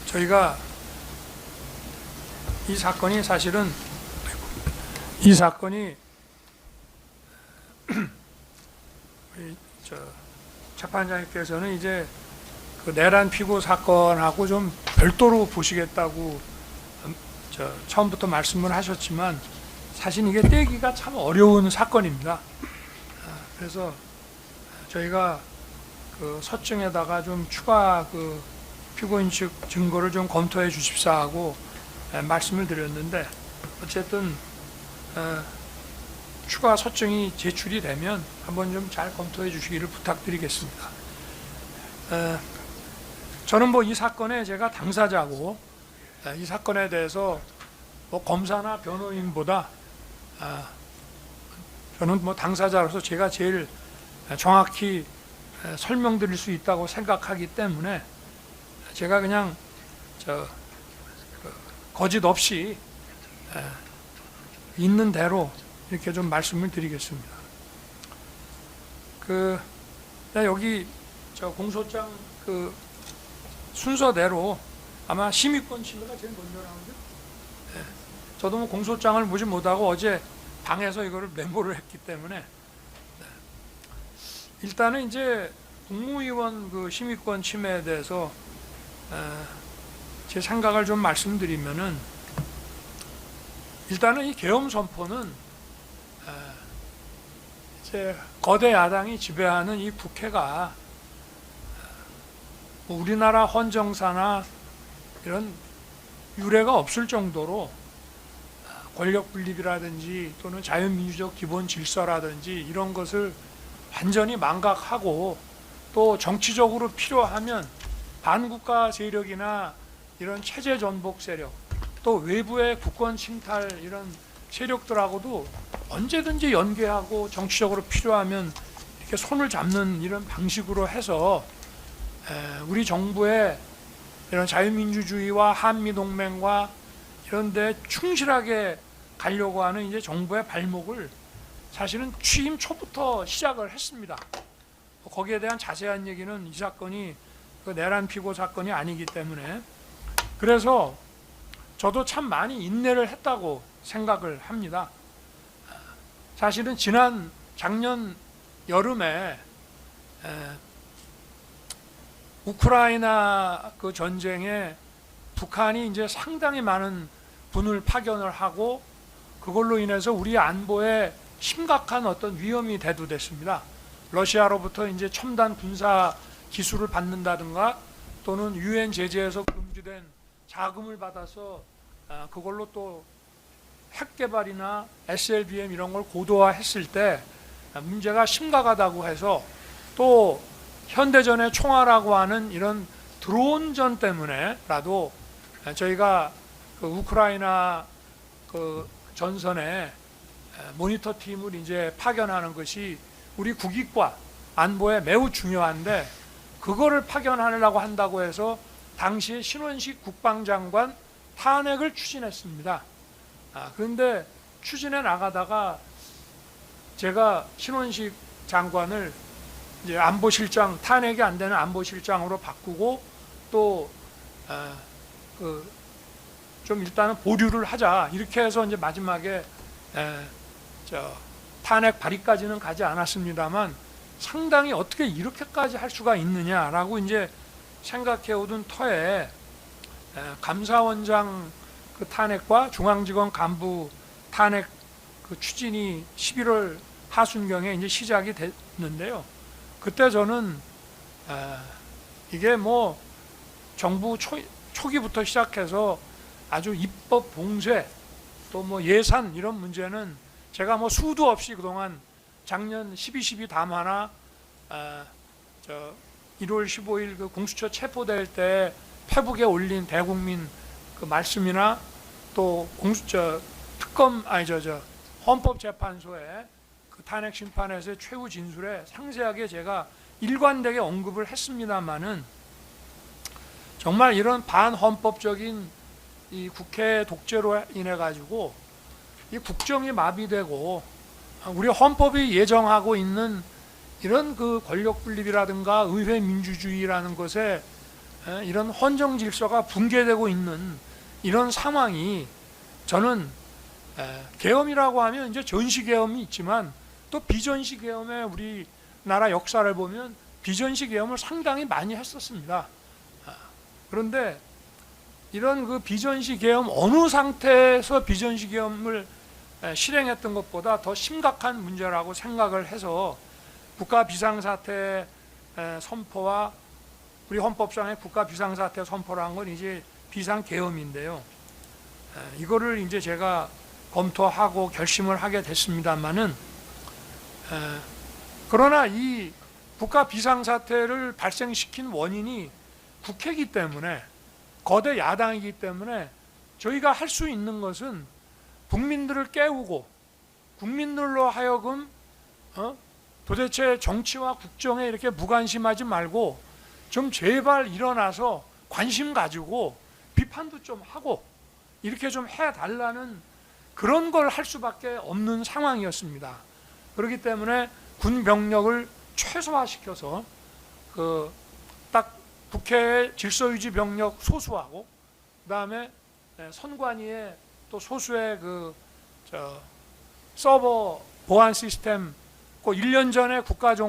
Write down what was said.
저희가 이 사건이 사실은 재판장님께서는 이제 그 내란 피고 사건하고 좀 별도로 보시겠다고 처음부터 말씀을 하셨지만 사실 이게 떼기가 참 어려운 사건입니다. 그래서 저희가 그 서증에다가 좀 추가 그 피고인 측 증거를 좀 검토해 주십사 하고 말씀을 드렸는데, 어쨌든 추가 서증이 제출이 되면 한번 좀 잘 검토해 주시기를 부탁드리겠습니다. 저는 뭐 이 사건에 제가 당사자고 이 사건에 대해서 뭐 검사나 변호인보다 저는 뭐 당사자로서 제가 제일 정확히 설명드릴 수 있다고 생각하기 때문에 제가 그냥 거짓 없이 있는 대로 이렇게 좀 말씀을 드리겠습니다. 여기 공소장 그 순서대로 아마 심의권 침해가 제일 먼저 나오죠. 저도 뭐 공소장을 보지 못하고 어제 방에서 이거를 메모를 했기 때문에 일단은 이제 국무위원 그 심의권 침해에 대해서 제 생각을 좀 말씀드리면은, 일단은 이 계엄 선포는 이제 거대 야당이 지배하는 이 국회가 우리나라 헌정사나 이런 유례가 없을 정도로 권력 분립이라든지 또는 자유민주적 기본 질서라든지 이런 것을 완전히 망각하고, 또 정치적으로 필요하면 반국가 세력이나 이런 체제 전복 세력, 또 외부의 국권 침탈 이런 세력들하고도 언제든지 연계하고 정치적으로 필요하면 이렇게 손을 잡는 이런 방식으로 해서 우리 정부의 이런 자유민주주의와 한미동맹과 이런 데 충실하게 가려고 하는 이제 정부의 발목을 사실은 취임 초부터 시작을 했습니다. 거기에 대한 자세한 얘기는 이 사건이 그 내란 피고 사건이 아니기 때문에, 그래서 저도 참 많이 인내를 했다고 생각을 합니다. 사실은 작년 여름에 우크라이나 그 전쟁에 북한이 이제 상당히 많은 군을 파견을 하고, 그걸로 인해서 우리 안보에 심각한 어떤 위험이 대두됐습니다. 러시아로부터 이제 첨단 군사 기술을 받는다든가, 또는 유엔 제재에서 금지된 자금을 받아서 그걸로 또 핵 개발이나 SLBM 이런 걸 고도화했을 때 문제가 심각하다고 해서, 또 현대전의 총알이라고 하는 이런 드론전 때문에라도 저희가 그 우크라이나 그 전선에 모니터 팀을 이제 파견하는 것이 우리 국익과 안보에 매우 중요한데, 그거를 파견하려고 한다고 해서 당시에 신원식 국방장관 탄핵을 추진했습니다. 그런데 추진해 나가다가 제가 신원식 장관을 이제 안보실장, 탄핵이 안 되는 안보실장으로 바꾸고, 또 좀 일단은 보류를 하자 이렇게 해서 이제 마지막에 탄핵 발의까지는 가지 않았습니다만, 상당히 어떻게 이렇게까지 할 수가 있느냐라고 이제 생각해 오던 터에 감사원장 그 탄핵과 중앙지검 간부 탄핵 그 추진이 11월 하순경에 이제 시작이 됐는데요. 그때 저는 이게 뭐 정부 초기부터 시작해서 아주 입법 봉쇄, 또 뭐 예산 이런 문제는 제가 뭐 수도 없이 그동안 작년 12.12 담화나 1월 15일 그 공수처 체포될 때 페북에 올린 대국민 그 말씀이나, 또 헌법재판소의 그 탄핵 심판에서의 최후 진술에 상세하게 제가 일관되게 언급을 했습니다만은, 정말 이런 반헌법적인 이 국회 독재로 인해 가지고 이 국정이 마비되고, 우리 헌법이 예정하고 있는 이런 그 권력 분립이라든가 의회 민주주의라는 것에 이런 헌정 질서가 붕괴되고 있는 이런 상황이 저는 계엄이라고 하면 이제 전시 계엄이 있지만 또 비전시 계엄의 우리나라 역사를 보면 비전시 계엄을 상당히 많이 했었습니다. 그런데 이런 그 비전시 계엄 어느 상태에서 비전시 계엄을 실행했던 것보다 더 심각한 문제라고 생각을 해서 국가 비상사태 선포와 우리 헌법상의 국가 비상사태 선포라는 건 이제 비상계엄인데요. 이거를 이제 제가 검토하고 결심을 하게 됐습니다만은 그러나 이 국가 비상사태를 발생시킨 원인이 국회이기 때문에 거대 야당이기 때문에 저희가 할 수 있는 것은 국민들을 깨우고 국민들로 하여금 도대체 정치와 국정에 이렇게 무관심하지 말고 좀 제발 일어나서 관심 가지고 비판도 좀 하고 이렇게 좀 해달라는 그런 걸 할 수밖에 없는 상황이었습니다. 그렇기 때문에 군 병력을 최소화시켜서 딱 국회의 질서유지 병력 소수하고 그다음에 선관위에 또 소수의 서버 보안 시스템 1년 전에 국가정